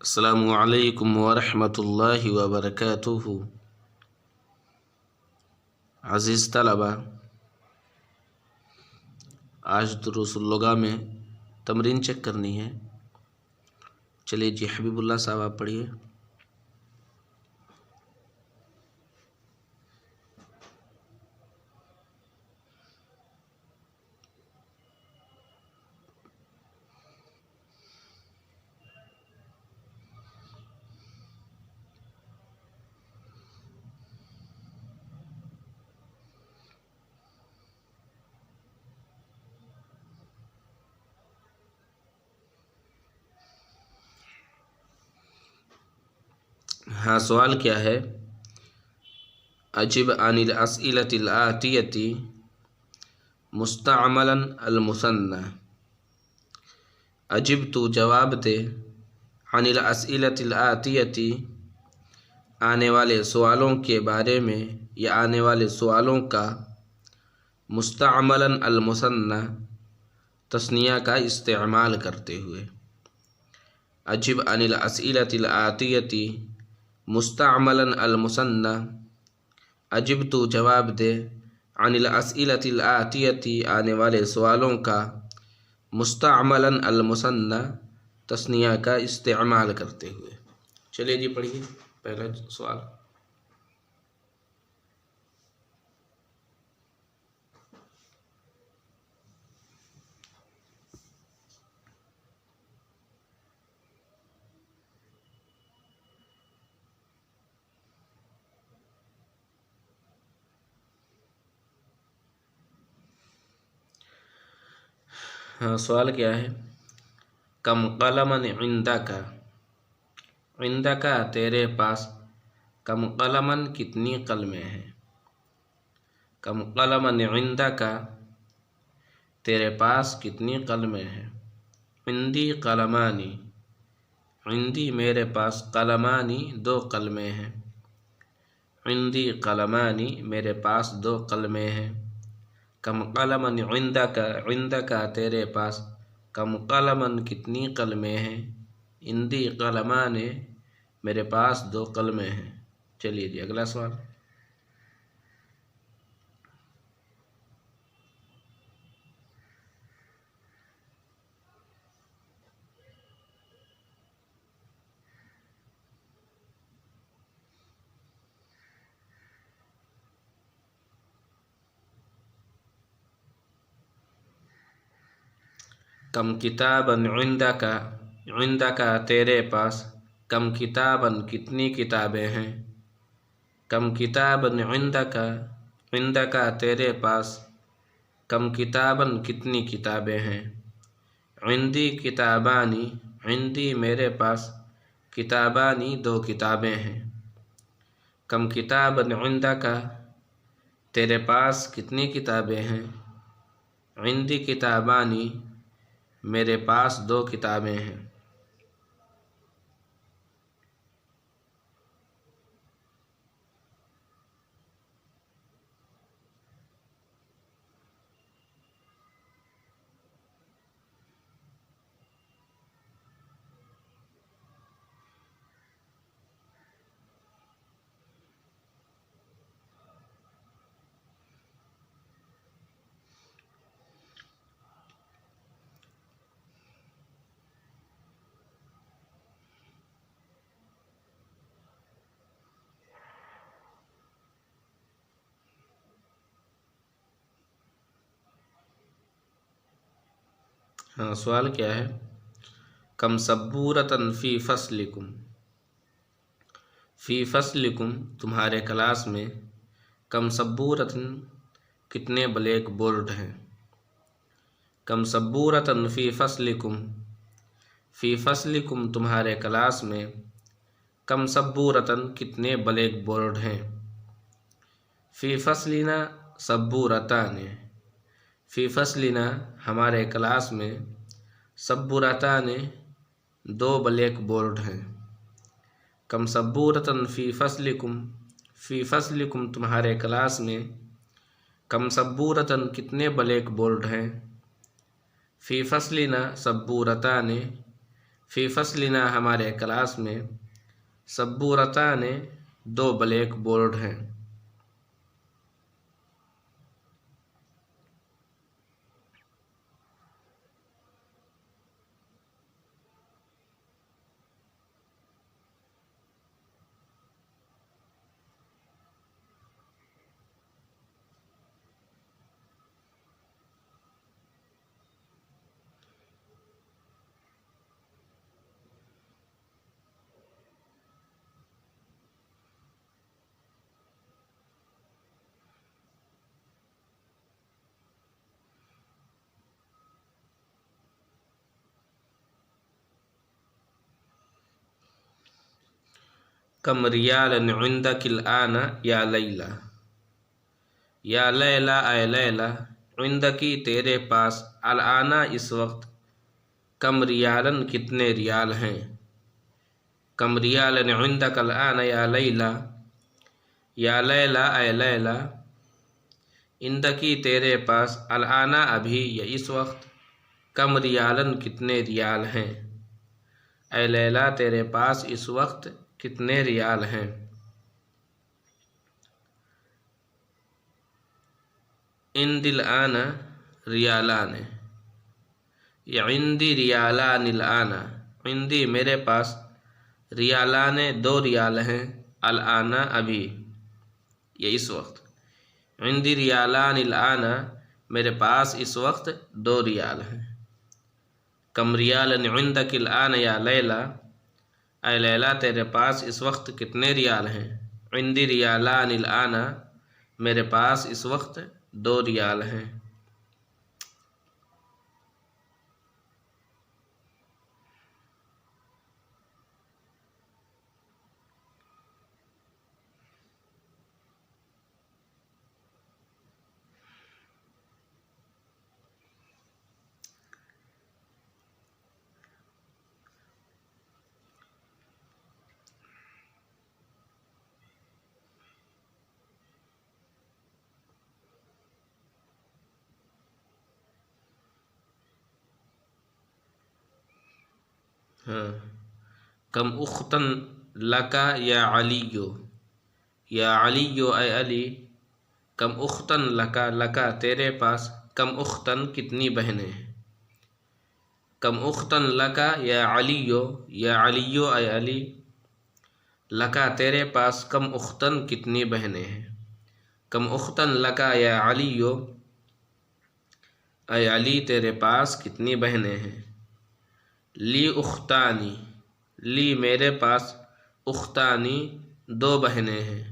السلام علیکم ورحمۃ اللہ وبرکاتہ۔ عزیز طلبہ، آج دروس اللغہ میں تمرین چیک کرنی ہے۔ چلیے جی، حبیب اللہ صاحب آپ پڑھیے۔ ہاں، سوال کیا ہے؟ اجب عن الاسئلة الآتية مستعملا المثنى۔ اجب تو جواب دے، عن الاسئلة الآتية آنے والے سوالوں کے بارے میں یا آنے والے سوالوں کا، مستعملا المثنى تثنیہ کا استعمال کرتے ہوئے۔ اجب عن الاسئلة الآتية مستعملا المثنى، اجب تو جواب دے، عن الاسئلة الآتية آنے والے سوالوں کا، مستعملا المثنى تثنیہ کا استعمال کرتے ہوئے۔ چلیے جی پڑھیے پہلا سوال۔ ہاں، سوال کیا ہے؟ کم قلما عندک، عندک تیرے پاس، کم قلما کتنی قلمیں ہیں، کم قلما عندک تیرے پاس کتنی قلمیں ہیں۔ عندی قلمانی، عندی میرے پاس، قلمانی دو قلمیں ہیں، عندی قلمانی میرے پاس دو قلمیں ہیں۔ کم قلما عندک، عندک تیرے پاس، کم قلما کتنی قلمیں ہیں، عندی قلمان میرے پاس دو قلمیں ہیں۔ چلیے جی اگلا سوال۔ کم کتابا عندک، عندک تیرے پاس، کم کتابا کتنی کتابیں ہیں، کم کتابا عندک، عندک تیرے پاس، کم کتابا کتنی کتابیں ہیں۔ عندی کتابانی، عندی میرے پاس، کتابانی دو کتابیں ہیں۔ کم کتابا عندک تیرے پاس کتنی کتابیں ہیں، عندی کتابانی میرے پاس دو کتابیں ہیں۔ ہاں، سوال کیا ہے؟ کم سبورتن فی فصلکم، فی فصلکم تمہارے کلاس میں، کم سبورتن کتنے بلیک بورڈ ہیں۔ کم سبورتن فی فصلکم، فی فصلکم تمہارے کلاس میں، کم سبورتن کتنے بلیک بورڈ ہیں۔ فی فصلنا سبورتان، فی فصلنا ہمارے کلاس میں، سبورتان دو بلیک بورڈ ہیں۔ کم سبورتن فی فصلکم، فی فصلکم تمہارے کلاس میں، کم سبورتن کتنے بلیک بورڈ ہیں۔ فی فصلنا سبورتان، فی فصلنا ہمارے کلاس میں سبورتان 2 بلیک بورڈ ہیں۔ کم ریال عندک الآن یا لیلا، یا لیلا اے لیلا، عندکی تیرے پاس، الآن اس وقت، کم ریالن کتنے ریال ہیں، کم ریال عندک الآن یا لیلا، یا لیلا اے لیلا، عندکی تیرے پاس، الآن ابھی یا اس وقت، کم ریالن کتنے ریال ہیں، اے لیلا تیرے پاس اس وقت کتنے ریال ہیں۔ عندی الآن ریالان، یا عندی ریالان الآن، عندی میرے پاس، ریالان 2 ریال ہیں، الآن ابھی یا اس وقت، عندی ریالان الآن میرے پاس اس وقت 2 ریال ہیں۔ کم ریال عندک الآن یا لیلا، اے لیلا تیرے پاس اس وقت کتنے ریال ہیں، عندی ریالان الآن میرے پاس اس وقت 2 ریال ہیں۔ کم اختن لکا یا علیو، یا علیو اے علی، کم اختن لکا، لکا تیرے پاس، کم اختن کتنی بہنیں ہیں، کم اختن لکا یا علیو، یا علیو اے علی، لکا تیرے پاس، کم اختن کتنی بہنیں ہیں، کم اختن لکا یا علیو، اے علی تیرے پاس کتنی بہنیں ہیں۔ لی اختانی، لی میرے پاس، اختانی 2 بہنیں ہیں،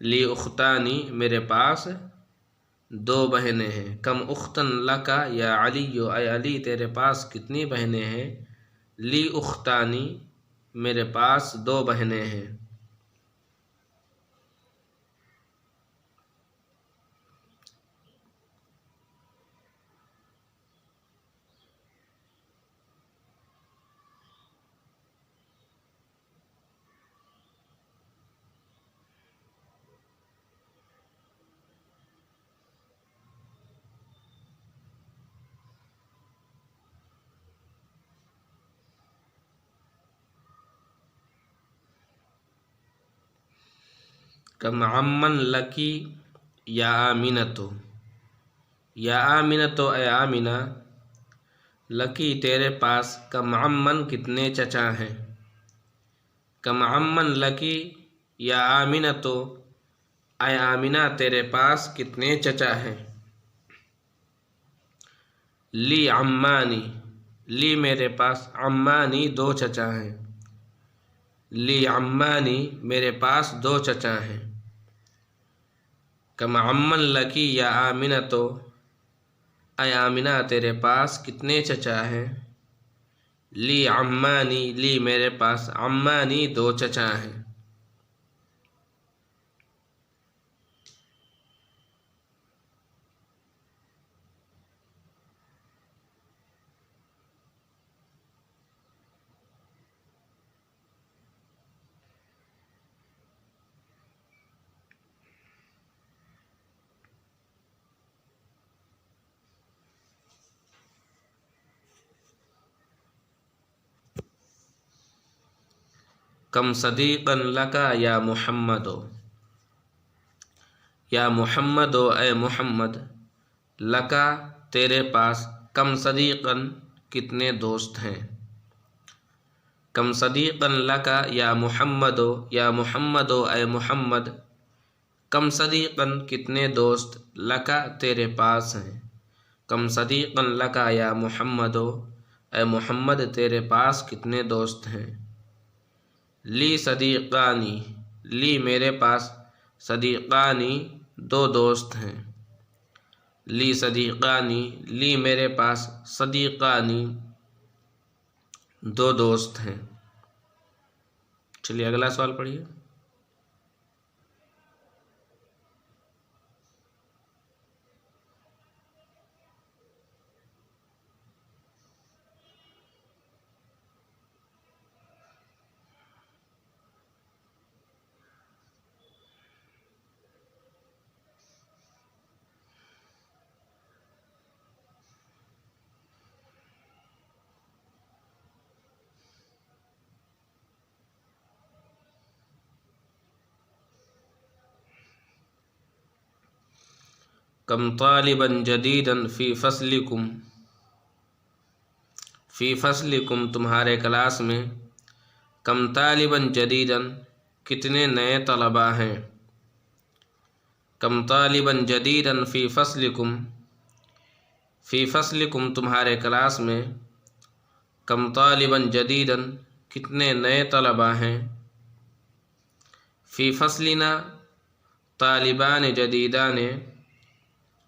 لی اختانی میرے پاس 2 بہنیں ہیں۔ کم اختن لکا یا علیو، اے علی تیرے پاس کتنی بہنیں ہیں، لی اختانی میرے پاس 2 بہنیں ہیں۔ کم عمن لکی یا آمنتو، یا آمنتو اے آمنہ، لکی تیرے پاس، کم عمن کتنے چچا ہیں، کم عمن لکی یا آمنتو، اے آمنہ تیرے پاس کتنے چچا ہیں۔ لی عمانی، لی میرے پاس، عمانی 2 چچا ہیں، لی عمانی میرے پاس 2 چچا ہیں۔ کم عمن لکی یا آمنتو، اے آمنہ تیرے پاس کتنے چچا ہیں، لی عمانی، لی میرے پاس، عمانی 2 چچا ہیں۔ کم صدیقا لکا یا محمدو، یا محمدو اے محمد، لکا تیرے پاس، کم صدیقاً کتنے دوست ہیں، کم صدیقاً لکا یا محمدو، یا محمدو اے محمد، کم صدیقاً کتنے دوست، لکا تیرے پاس ہیں، کم صدیقاً لکا یا محمدو، اے محمد تیرے پاس کتنے دوست ہیں، لی صدیقانی، لی میرے پاس، صدیقانی دو دوست ہیں، لی صدیقانی، لی میرے پاس، صدیقانی دو دوست ہیں۔ چلیے اگلا سوال پڑھیے۔ کم طالبا جدیدا فی فصلکم، فی فصلکم تمہارے کلاس میں، کم طالبا جدیدا کتنے نئے طلباء ہیں، کم طالبا جدیدا فی فصلکم، فی فصلکم تمہارے کلاس میں، کم طالبا جدیدا کتنے نئے طلباء ہیں، فی فصلنا طالبان جدیدان،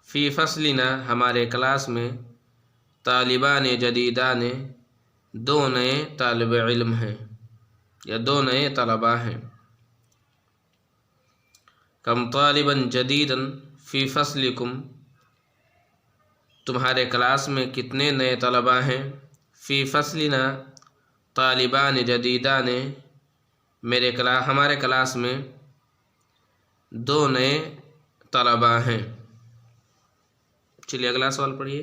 فی فصلنا ہمارے کلاس میں، طالبان جدیدان دو نئے طالب علم ہیں یا دو نئے طلباء ہیں، کم طالبا جدیدا فی فصلکم تمہارے کلاس میں کتنے نئے طلباء ہیں، فی فصلنا طالبان جدیدان ہمارے کلاس میں دو نئے طلباء ہیں۔ چلیے اگلا سوال پڑھیے۔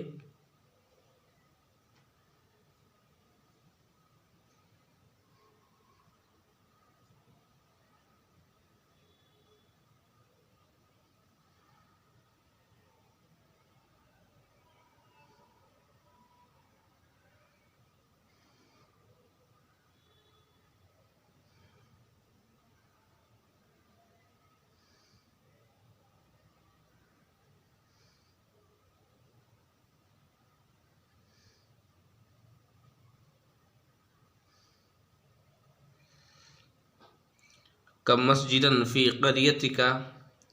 کم مسجدا فی قریتک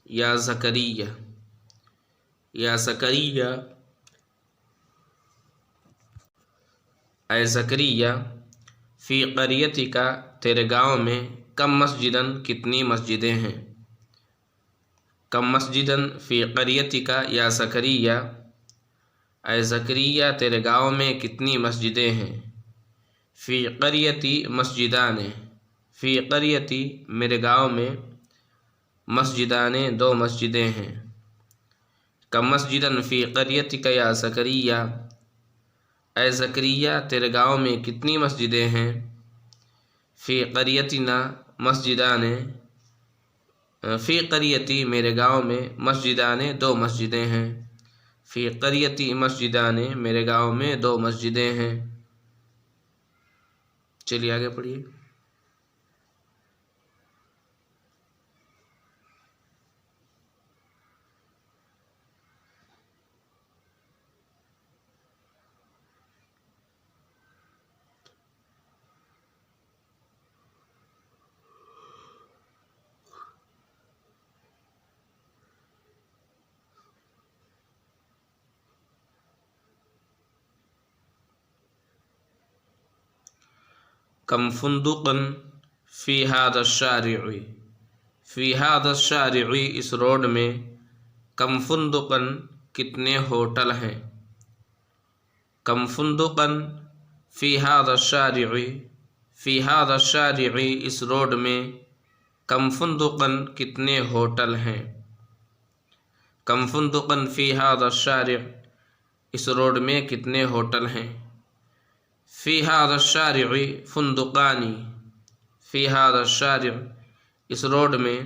یا زکریہ، یا زکریہ اے زکریہ، فی قریتک تیرے گاؤں میں، کم مسجدا کتنی مسجدیں ہیں، کم مسجدا فی قریتک یا زکریہ اے زکریہ تیرے گاؤں میں کتنی مسجدیں ہیں، فی قریتی مسجدان، فی قریتی میرے گاؤں میں، مسجدان دو مسجدیں ہیں، کم مسجدا فی قریتک یا زکریہ اے زکریہ تیرے گاؤں میں کتنی مسجدیں ہیں، فی قریتنا مسجدان، فی قریتی میرے گاؤں میں، مسجدان دو مسجدیں ہیں، فی قریتی مسجدان میرے گاؤں میں دو مسجدیں ہیں۔ چلیے آگے پڑھیے۔ کم فندقا فی ھذا الشارع، فی ھذا الشارع اس روڈ میں، کم فندقا کتنے ہوٹل ہیں، کم فندقا فی ھذا الشارع، فی ھذا الشارع اس روڈ میں، کم فندقا کتنے ہوٹل ہیں، کم فندقا فی ھذا الشارع اس روڈ میں کتنے ہوٹل ہیں، فی ھذا الشارع فندقان، فی ھذا الشارع اس روڈ میں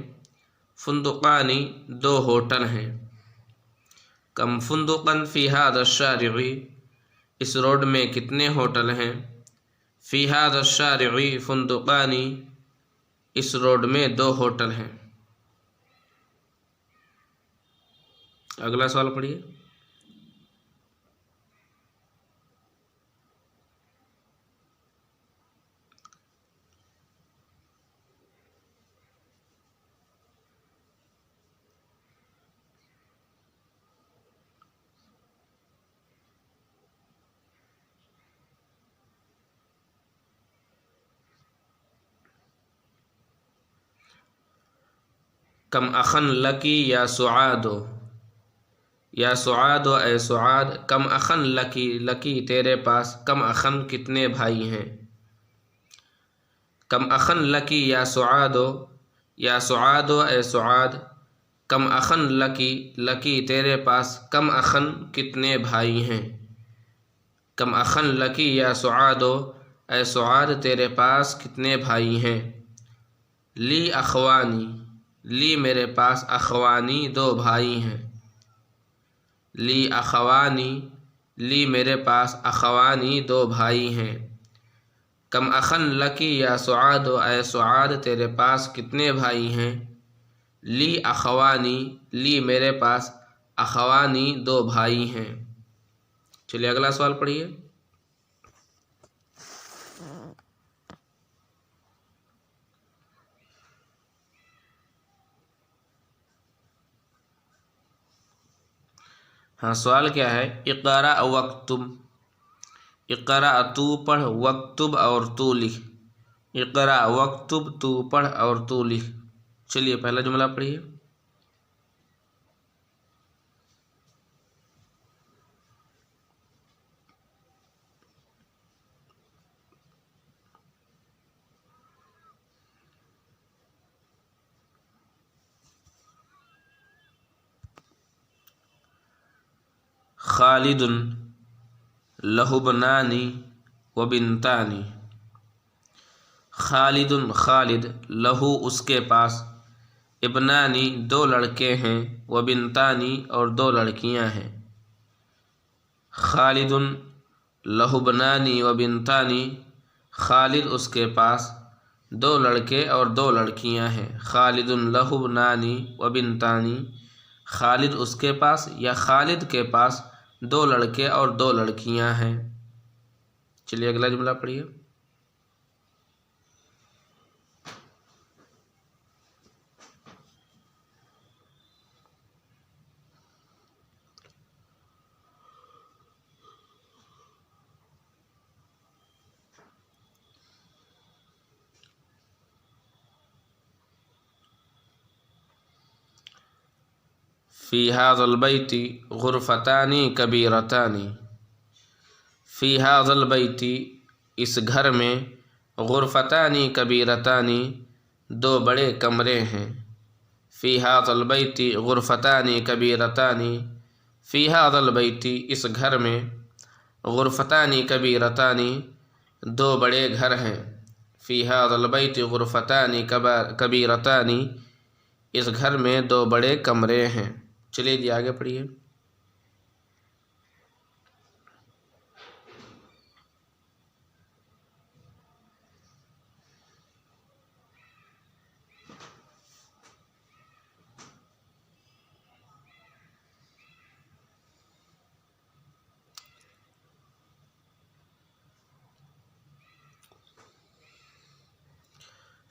فندقانی دو ہوٹل ہیں۔ کم فندقن فی ھذا الشارع اس روڈ میں کتنے ہوٹل ہیں؟ فی ھذا الشارع فندقانی اس روڈ میں دو ہوٹل ہیں۔ اگلا سوال پڑھیے۔ کم اخن لکی یا سعاد، یا سعاد اے سعاد، کم اخن لکی لکی تیرے پاس، کم اخن کتنے بھائی ہیں؟ کم اخن لکی یا سعاد، یا سعاد اے سعاد، کم اخن لکی لکی تیرے پاس، کم اخن کتنے بھائی ہیں؟ کم اخن لکی یا سعاد اے سعاد تیرے پاس کتنے بھائی ہیں؟ لی اخوانی لی میرے پاس، اخوانی دو بھائی ہیں۔ لی اخوانی لی میرے پاس، اخوانی دو بھائی ہیں۔ کم اخن لکی یا سعاد اے سعاد تیرے پاس کتنے بھائی ہیں؟ لی اخوانی لی میرے پاس، اخوانی دو بھائی ہیں۔ چلیے اگلا سوال پڑھیے۔ ہاں سوال کیا ہے؟ اقرا وکتب، اقرا تو پڑھ، وکتب اور تو لکھ۔ اقرا وکتب تو پڑھ اور تو لکھ۔ چلیے پہلا جملہ پڑھیے۔ خالد لہ ابنان و بنتان، خالد خالد لہو اس کے پاس، ابنانی دو لڑکے ہیں، و بنتانی اور دو لڑکیاں ہیں۔ خالد لہ ابنان و بنتان، خالد اس کے پاس دو لڑکے اور دو لڑکیاں ہیں۔ خالد لہ ابنان و بنتان، خالد اس کے پاس یا خالد کے پاس دو لڑکے اور دو لڑکیاں ہیں۔ چلیے اگلا جملہ پڑھیے۔ فی ھذا البیت غرفتان کبیرتان، فی ھذا البیت اس گھر میں، غرفتان کبیرتان دو بڑے کمرے ہیں۔ فی ھذا البیت غرفتان کبیرتان، فی ھذا البیت اس گھر میں، غرفتان کبیرتان دو بڑے گھر ہیں۔ فی ھذا البیت غرفتان کبیرتان اس گھر میں دو بڑے کمرے ہیں۔ چلیے جی آگے پڑھیے۔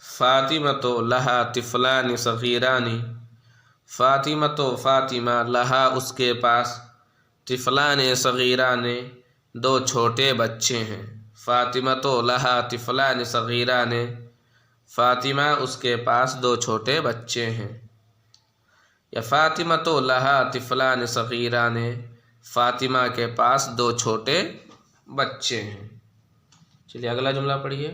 فاطمۃ لہا طفلان صغیران، فاطمۃ فاطمہ لہا اس کے پاس، طفلان صغیران دو چھوٹے بچے ہیں۔ فاطمۃ لہا طفلان صغیران، فاطمہ اس کے پاس دو چھوٹے بچے ہیں۔ یا فاطمۃ لہا طفلان صغیران، فاطمہ کے پاس دو چھوٹے بچے ہیں۔ چلیے اگلا جملہ پڑھیے۔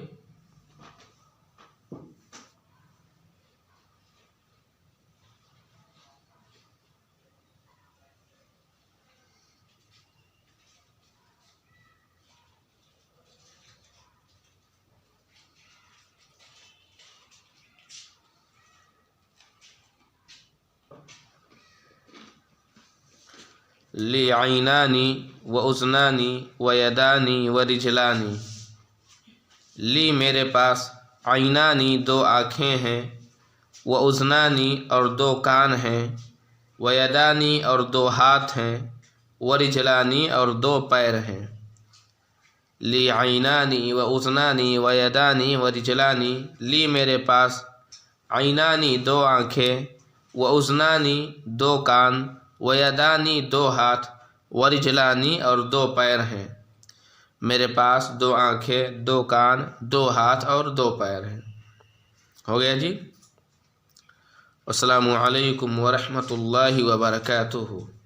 لی عینانی و اذنانی و یدانی و رجلانی۔ لی میرے پاس، عینانی دو آنکھیں ہیں، و اذنانی اور دو کان ہیں، و یدانی اور دو ہاتھ ہیں، و رجلانی اور دو پیر ہیں۔ لی عینانی و اذنانی و یدانی و رجلانی، لی میرے پاس، عینانی دو آنکھیں، و اذنانی دو کان، و یدانی دو ہاتھ، و رجلانی اور دو پیر ہیں۔ میرے پاس دو آنکھیں، دو کان، دو ہاتھ اور دو پیر ہیں۔ ہو گیا جی۔ السلام علیکم ورحمۃ اللہ وبرکاتہ۔